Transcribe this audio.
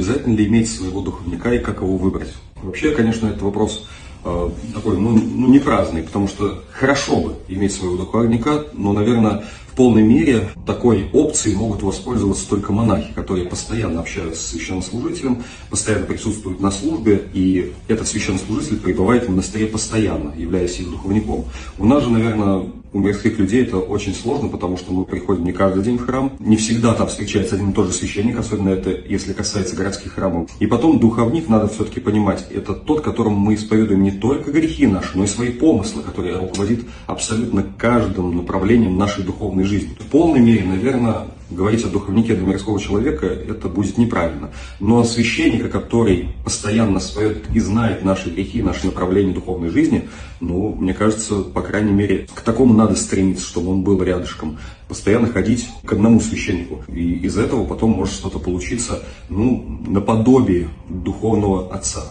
Обязательно ли иметь своего духовника и как его выбрать? Вообще, конечно, это вопрос такой, не праздный, потому что хорошо бы иметь своего духовника, но, наверное, в полной мере такой опцией могут воспользоваться только монахи, которые постоянно общаются с священнослужителем, постоянно присутствуют на службе, и этот священнослужитель пребывает в монастыре постоянно, являясь их духовником. У нас же, наверное, у мирских людей это очень сложно, потому что мы приходим не каждый день в храм, не всегда там встречается один и тот же священник, особенно это если касается городских храмов. И потом духовник, надо все-таки понимать, это тот, которому мы исповедуем не только грехи наши, но и свои помыслы, которые руководит абсолютно каждым направлением нашей духовной жизни. В полной мере, наверное, говорить о духовнике для мирского человека это будет неправильно. Но священника, который постоянно исповедует и знает наши грехи, наши направления духовной жизни, мне кажется, по крайней мере, к такому надо стремиться, чтобы он был рядышком. Постоянно ходить к одному священнику. И из этого потом может что-то получиться, наподобие духовного отца.